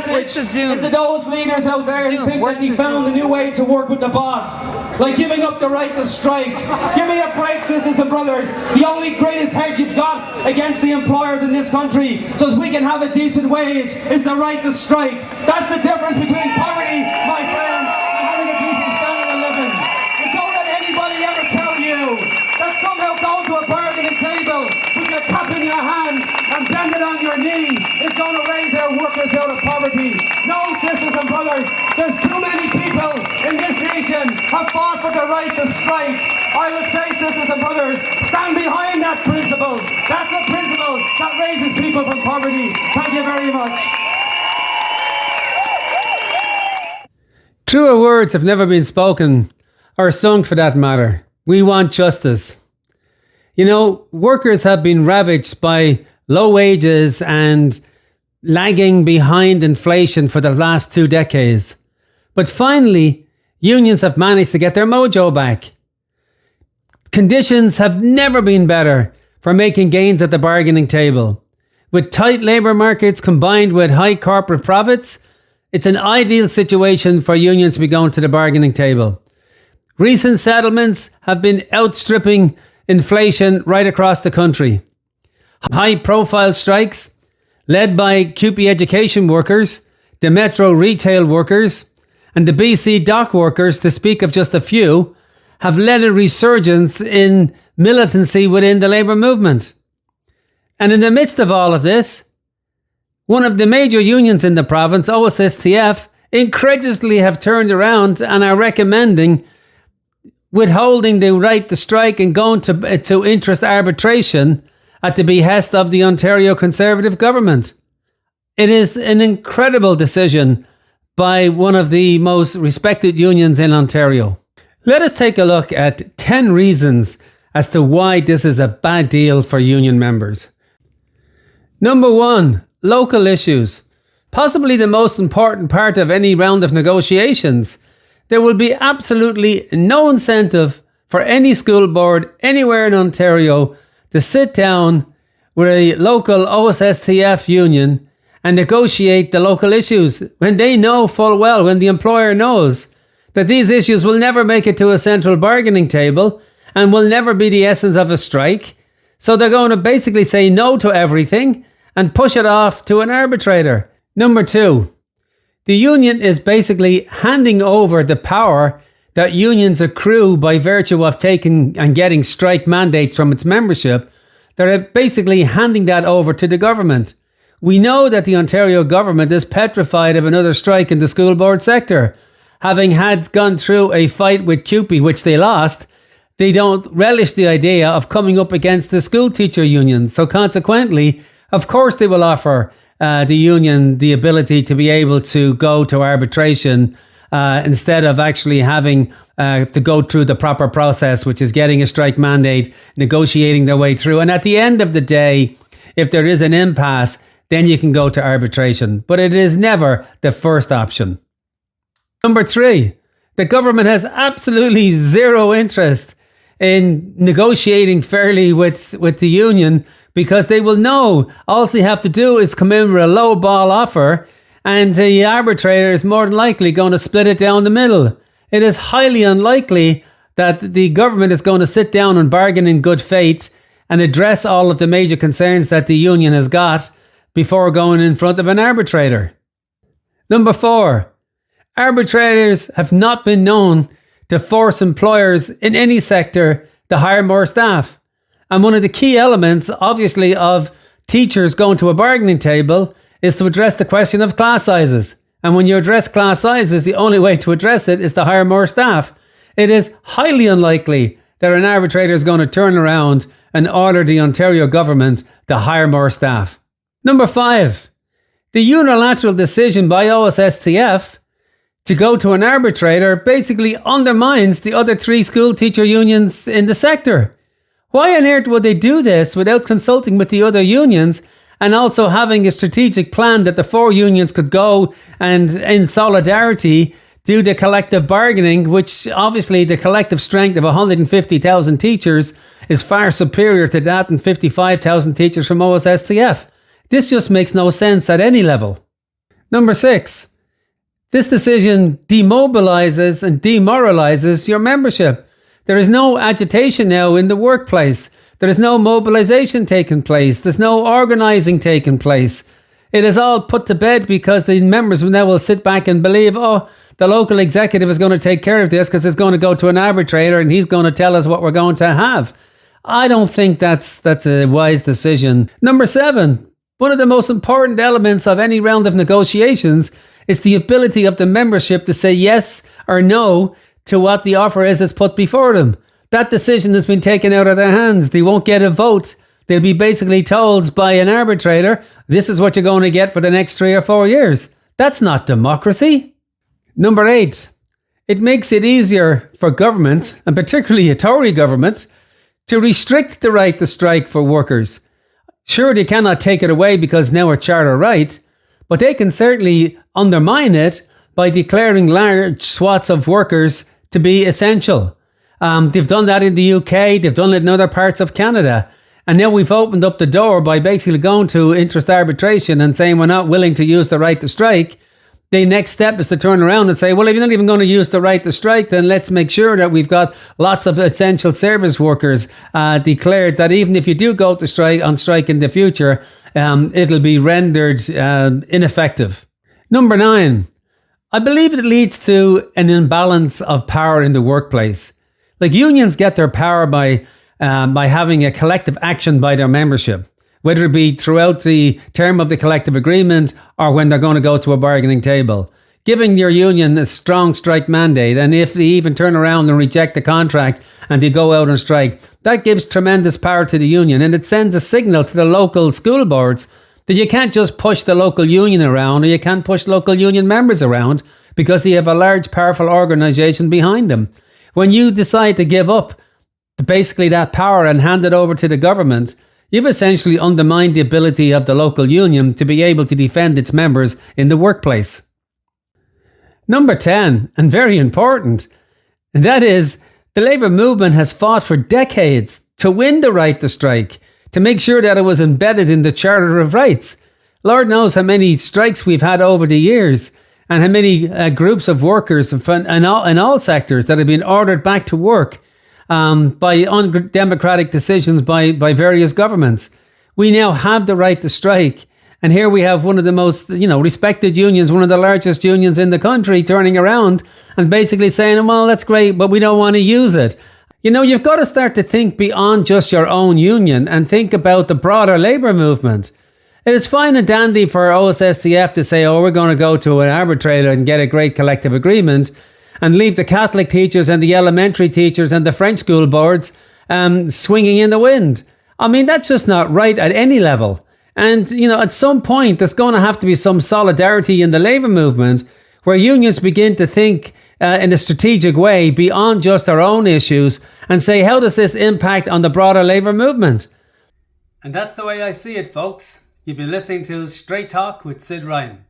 message is to those leaders out there who think that they found a new way to work with the boss, like giving up the right to strike. Give me a break, sisters and brothers. The only greatest hedge you've got against the employers in this country, so as we can have a decent wage, is the right to strike. That's the difference between poverty, my friends, and having a decent standard of living. And don't let anybody ever tell you that somehow going to a bargaining table with your cup in your hand and bending on your knee is going to raise our workers out of poverty. No, sisters and brothers, there's too many people in this nation have fought for the right to strike. I would say, sisters and brothers, stand behind that principle. That's a principle that raises people from poverty. Thank you very much. Truer words have never been spoken, or sung for that matter. We want justice. You know, workers have been ravaged by low wages and lagging behind inflation for the last 2 decades. But finally, unions have managed to get their mojo back. Conditions have never been better for making gains at the bargaining table. With tight labour markets combined with high corporate profits, it's an ideal situation for unions to be going to the bargaining table. Recent settlements have been outstripping inflation right across the country. High-profile strikes, led by CUPE education workers, the Metro retail workers, and the BC dock workers, to speak of just a few, have led a resurgence in militancy within the labour movement. And in the midst of all of this, one of the major unions in the province, OSSTF, incredulously have turned around and are recommending withholding the right to strike and going to interest arbitration at the behest of the Ontario Conservative government. It is an incredible decision by one of the most respected unions in Ontario. Let us take a look at 10 reasons as to why this is a bad deal for union members. Number 1, local issues. Possibly the most important part of any round of negotiations. There will be absolutely no incentive for any school board anywhere in Ontario to sit down with a local OSSTF union and negotiate the local issues when they know full well, when the employer knows that these issues will never make it to a central bargaining table and will never be the essence of a strike. So they're going to basically say no to everything and push it off to an arbitrator. Number 2, the union is basically handing over the power that unions accrue by virtue of taking and getting strike mandates from its membership. They're basically handing that over to the government. We know that the Ontario government is petrified of another strike in the school board sector. Having gone through a fight with CUPE, which they lost, they don't relish the idea of coming up against the school teacher union. So consequently, of course they will offer the union the ability to be able to go to arbitration instead of actually having to go through the proper process, which is getting a strike mandate, negotiating their way through. And at the end of the day, if there is an impasse, then you can go to arbitration. But it is never the first option. Number 3, the government has absolutely zero interest in negotiating fairly with the union, because they will know all they have to do is come in with a low ball offer and the arbitrator is more than likely going to split it down the middle. It is highly unlikely that the government is going to sit down and bargain in good faith and address all of the major concerns that the union has got before going in front of an arbitrator. Number 4, arbitrators have not been known to force employers in any sector to hire more staff. And one of the key elements, obviously, of teachers going to a bargaining table is to address the question of class sizes. And when you address class sizes, the only way to address it is to hire more staff. It is highly unlikely that an arbitrator is going to turn around and order the Ontario government to hire more staff. Number 5, the unilateral decision by OSSTF to go to an arbitrator basically undermines the other 3 school teacher unions in the sector. Why on earth would they do this without consulting with the other unions and also having a strategic plan that the 4 unions could go and in solidarity do the collective bargaining, which obviously the collective strength of 150,000 teachers is far superior to that and 55,000 teachers from OSSTF. This just makes no sense at any level. Number 6, this decision demobilizes and demoralizes your membership. There is no agitation now in the workplace. There is no mobilization taking place. There's no organizing taking place. It is all put to bed because the members now will sit back and believe, oh, the local executive is going to take care of this because it's going to go to an arbitrator and he's going to tell us what we're going to have. I don't think that's a wise decision. Number 7, one of the most important elements of any round of negotiations is the ability of the membership to say yes or no to what the offer is that's put before them. That decision has been taken out of their hands. They won't get a vote. They'll be basically told by an arbitrator, this is what you're going to get for the next 3 or 4 years. That's not democracy. Number 8, it makes it easier for governments, and particularly a Tory government, to restrict the right to strike for workers. Sure, they cannot take it away because now a charter right, but they can certainly undermine it by declaring large swaths of workers to be essential. They've done that in the UK, they've done it in other parts of Canada. And now we've opened up the door by basically going to interest arbitration and saying we're not willing to use the right to strike. The next step is to turn around and say, well, if you're not even going to use the right to strike, then let's make sure that we've got lots of essential service workers declared that even if you do go to strike in the future, it'll be rendered ineffective. Number 9, I believe it leads to an imbalance of power in the workplace. Like unions get their power by having a collective action by their membership, whether it be throughout the term of the collective agreement or when they're going to go to a bargaining table. Giving your union a strong strike mandate, and if they even turn around and reject the contract and they go out on strike, that gives tremendous power to the union, and it sends a signal to the local school boards that you can't just push the local union around, or you can't push local union members around because they have a large, powerful organisation behind them. When you decide to give up basically that power and hand it over to the government, you've essentially undermined the ability of the local union to be able to defend its members in the workplace. Number 10, and very important, and that is the labour movement has fought for decades to win the right to strike, to make sure that it was embedded in the Charter of Rights. Lord knows how many strikes we've had over the years, and how many groups of workers in all sectors that have been ordered back to work by undemocratic decisions by various governments. We now have the right to strike. And here we have one of the most, respected unions, one of the largest unions in the country, turning around and basically saying, well, that's great, but we don't want to use it. You've got to start to think beyond just your own union and think about the broader labour movement. It is fine and dandy for OSSTF to say, we're going to go to an arbitrator and get a great collective agreement and leave the Catholic teachers and the elementary teachers and the French school boards swinging in the wind. I mean, that's just not right at any level. And, at some point, there's going to have to be some solidarity in the labour movement where unions begin to think in a strategic way beyond just their own issues and say, how does this impact on the broader labour movement? And that's the way I see it, folks. You've been listening to Straight Talk with Sid Ryan.